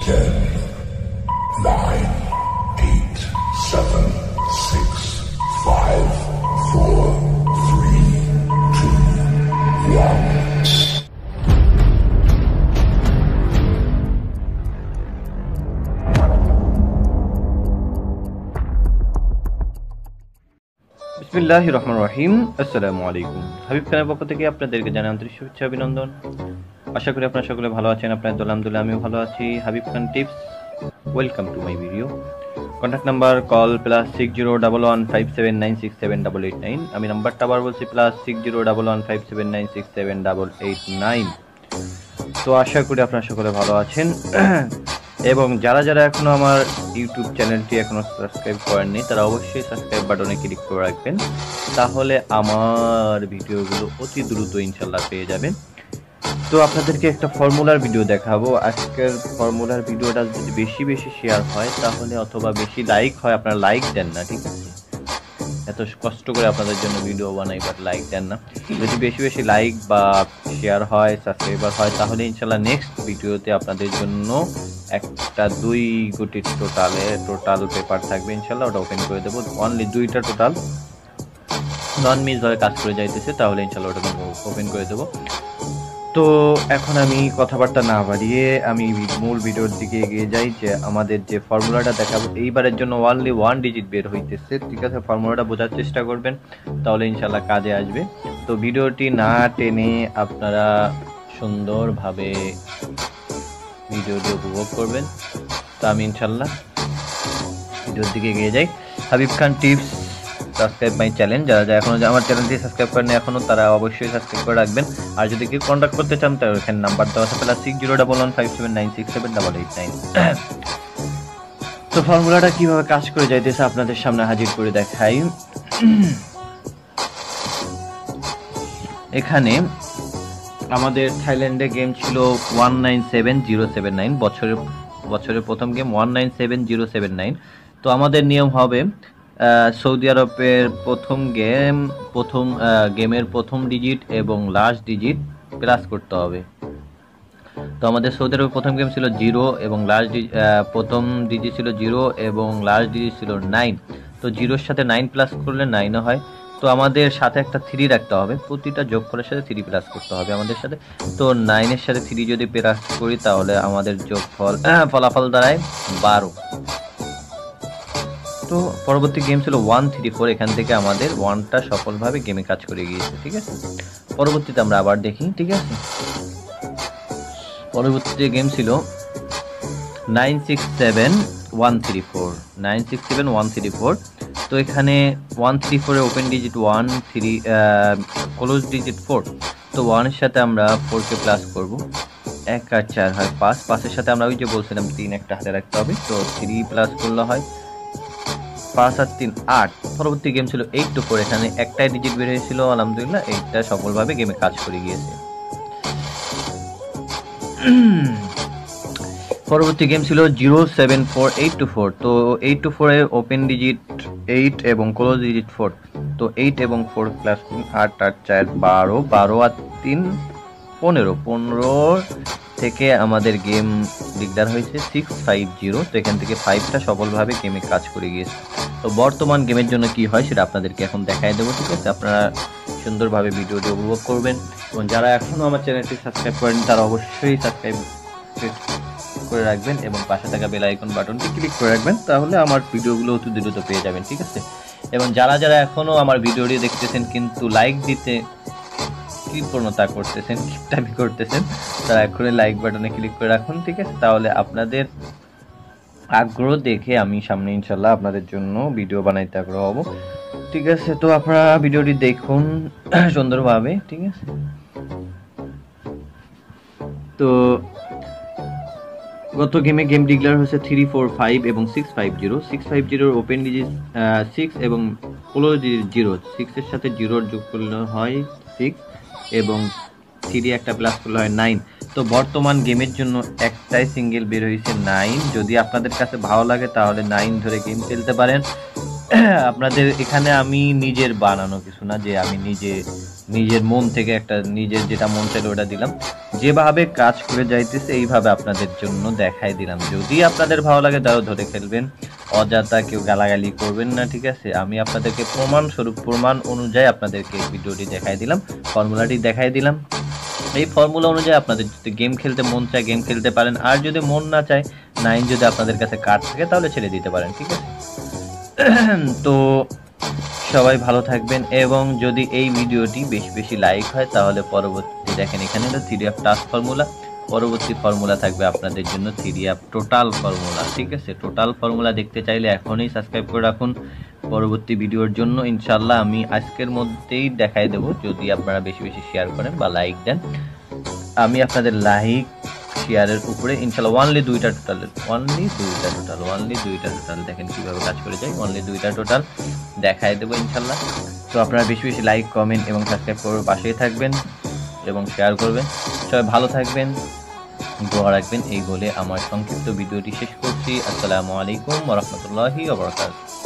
10, 9, 8, 7, 6, 5, 4, 3, 2, 1. বিসমিল্লাহির রহমানির রহিম। আসসালামু আলাইকুম। হাবিব খানের পক্ষ থেকে আপনাদেরকে জানাই আন্তরিক শুভেচ্ছা অভিনন্দন। আশা করি আপনারা সকলে ভালো আছেন। আপনাদের আলহামদুলিল্লাহ আমিও ভালো আছি। Habib Khan tips, welcome to my video. Contact number call +601157967889। আমি নাম্বারটা আবার বলছি +601157967889। তো আশা করি আপনারা সকলে ভালো আছেন। এবং যারা যারা এখনো আমার ইউটিউব চ্যানেলটি এখনো সাবস্ক্রাইব করেননি তারা অবশ্যই সাবস্ক্রাইব বাটনে ক্লিক করে রাখবেন, তাহলে আমার ভিডিওগুলো অতি দ্রুত ইনশাল্লাহ পেয়ে যাবেন। তো আপনাদেরকে একটা ফর্মুলার ভিডিও দেখাবো। আজকের ফর্মুলার ভিডিওটা যদি বেশি বেশি শেয়ার হয় তাহলে, অথবা বেশি লাইক হয়, আপনারা লাইক দেন না, ঠিক আছে? এত কষ্ট করে আপনাদের জন্য ভিডিও বানাই, বাট লাইক দেন না। যদি বেশি বেশি লাইক বা শেয়ার হয়, সাবস্ক্রাইবার হয়, তাহলে ইনশাল্লাহ নেক্সট ভিডিওতে আপনাদের জন্য একটা 2 গুটির টোটাল পেপার থাকবে ইনশাল্লাহ, ওটা ওপেন করে দেবো। অনলি 2টা টোটাল নন মিস ভাবে কাজ করে যাইতেছে, তাহলে ইনশাল্লাহ ওটা ওপেন করে দেবো। তো এখন আমি কথাবার্তা না বাড়িয়ে আমি মূল ভিডিওর দিকে এগিয়ে যাই। যে আমাদের যে ফর্মুলাটা দেখাবো এইবারের জন্য অনলি 1 ডিজিট বের হইতেছে, ঠিক আছে? ফর্মুলাটা বোঝার চেষ্টা করবেন, তাহলে ইনশাল্লাহ কাজে আসবে। তো ভিডিওটি না টেনে আপনারা সুন্দরভাবে ভিডিওটি উপভোগ করবেন। তো আমি ইনশাল্লাহ ভিডিওর দিকে এগিয়ে যাই। Habib Khan tips, subscribe my channel. যারা যারা এখনো আমার চ্যানেলটি সাবস্ক্রাইব করেন এখনো, তারা অবশ্যই সাবস্ক্রাইব করে রাখবেন। আর যদি কেউ কন্ট্যাক্ট করতে চান তাহলে এখানে নাম্বার দেওয়া আছে +601157967889। তো ফর্মুলাটা কিভাবে কাজ করে যাইতেছে আপনাদের সামনে হাজির করে দেখাই। এখানে আমাদের থাইল্যান্ডে গেম ছিল 197079, বছরের প্রথম গেম 197079। তো আমাদের নিয়ম হবে সৌদি আরবের প্রথম গেমের প্রথম ডিজিট এবং লাস্ট ডিজিট প্লাস করতে হবে। তো আমাদের সৌদি আরবের প্রথম গেম ছিল 0 এবং প্রথম ডিজিট ছিল 0 এবং লাস্ট ডিজিট ছিল 9। তো 0-র সাথে 9 প্লাস করলে 9 হয়। তো আমাদের সাথে একটা 3 রাখতে হবে, প্রতিটা যোগফলের সাথে 3 প্লাস করতে হবে আমাদের সাথে। তো 9-এর সাথে 3 যদি প্লাস করি তাহলে আমাদের ফলাফল দাঁড়ায় 12। তো পরবর্তী গেম ছিল 134। এখান থেকে আমাদের 1টা সফলভাবে গেমে কাজ করে গিয়েছে, ঠিক আছে? পরবর্তীতে আমরা আবার দেখি, ঠিক আছে? পরবর্তীতে গেম ছিল 967134। তো এখানে 134 এ ওপেন ডিজিট 1, 3 ক্লোজ ডিজিট 4। তো 1 এর সাথে আমরা 4 কে প্লাস করব, 1 আর 4 হয় 5। 5 এর সাথে আমরা ওই যে বলছিলাম 3 একটা হাতে রাখতে হবে, তো 3 প্লাস করলে হয় 5 আর 3 8। পরবর্তী গেম ছিল 824। এখানে একটাই ডিজিট বের হয়েছিল, আলহামদুলিল্লাহ এইটা সফলভাবে গেমে কাজ করে গিয়েছে। পরবর্তী গেম ছিল 074824। তো 824 এর ওপেন ডিজিট 8 এবং ক্লোজ ডিজিট 4। তো 8 এবং 4 প্লাস 8 আর 4 12, 12 আর 3 15 থেকে আমাদের গেম ডিক্লেয়ার হয়েছে 650। তো এখান থেকে 5টা সফলভাবে গেমে কাজ করে গিয়েছে। তো বর্তমান গেমের জন্য কি হয় সেটা আপনাদেরকে এখন দেখাই দেবো, ঠিক আছে? আপনারা সুন্দরভাবে ভিডিওটি উপভোগ করবেন। এবং যারা এখনো আমার চ্যানেলটি সাবস্ক্রাইব করেন তারা অবশ্যই সাবস্ক্রাইব করে রাখবেন এবং পাশে থাকা বেল আইকন বাটনটি ক্লিক করে রাখবেন, তাহলে আমার ভিডিওগুলো অতি দ্রুত পেয়ে যাবেন, ঠিক আছে? এবং যারা যারা এখনো আমার ভিডিওটি দেখতেছেন কিন্তু লাইক দিতে কৃপণতা করতেছেন, কিপটামি করতেছেন, তারা এখনই লাইক বাটনে ক্লিক করে রাখুন, ঠিক আছে? তাহলে আপনাদের আগ্রহ দেখে আমি সামনে ইনশাল্লাহ আপনাদের জন্য ভিডিও বানাইতে আগ্রহ হব, ঠিক আছে? তো আপনারা ভিডিওটি দেখুন সুন্দরভাবে, ঠিক আছে? তো গত গেম ডিক্লেয়ার হয়েছে 345 এবং 650। 650 ওপেন ডিজিট 6 এবং ক্লোজ ডিজিট 0। 6 এর সাথে 0 যোগ করলে হয় 6 এবং 3 একটা প্লাস করলে হয় 9। তো বর্তমান গেমের জন্য একটাই সিঙ্গেল বের হয়েছে 9। যদি আপনাদের কাছে ভালো লাগে তাহলে 9 ধরে গেম খেলতে পারেন। আপনাদের এখানে আমি নিজের বানানো কিছু না, যে আমি নিজের মন থেকে একটা নিজের যেটা মন চাইলো ওটা দিলাম, যেভাবে কাজ করে যাইতেছে এইভাবে আপনাদের জন্য দেখাই দিলাম। যদি আপনাদের ভালো লাগে তাও ধরে খেলবেন, অযথা কেউ গালাগালি করবেন না, ঠিক আছে? আমি আপনাদেরকে প্রমাণ অনুযায়ী আপনাদেরকে ভিডিওটি দেখাই দিলাম, ফর্মুলাটি দেখাই দিলাম। এই ফর্মুলা অনুযায়ী আপনাদের যদি গেম খেলতে মন চায় গেম খেলতে পারেন, আর যদি মন না চায় 9 যদি আপনাদের কাছে কার্ড থাকে তাহলে ছেড়ে দিতে পারেন, ঠিক আছে? তো সবাই ভালো থাকবেন, এবং যদি এই ভিডিওটি বেশি বেশি লাইক হয় তাহলে পরবর্তী দেখেন এখানে হলো 3F টাস্ক ফর্মুলা, পরবর্তী ফর্মুলা থাকবে আপনাদের জন্য 3F টোটাল ফর্মুলা, ঠিক আছে? টোটাল ফর্মুলা দেখতে চাইলে এখনই সাবস্ক্রাইব করে রাখুন পরবর্তী ভিডিওর জন্য। ইনশাল্লাহ আমি আজকের মধ্যেই দেখাই দেবো, যদি আপনারা বেশি বেশি শেয়ার করেন বা লাইক দেন। আমি আপনাদের লাইক শেয়ারের উপরে ইনশাল্লাহ অনলি দুইটা টোটাল দেখেন কিভাবে কাজ করে যায়, অনলি দুইটা টোটাল দেখাই দেবো ইনশাল্লাহ। তো আপনারা বেশি বেশি লাইক কমেন্ট এবং সাবস্ক্রাইব করে পাশেই থাকবেন এবং শেয়ার করবেন। সবাই ভালো থাকবেন, দোয়া রাখবেন, এই বলে আমার সংক্ষিপ্ত ভিডিওটি শেষ করছি। আসসালামু আলাইকুম ওয়া রাহমাতুল্লাহি ওয়া বারাকাতুহু।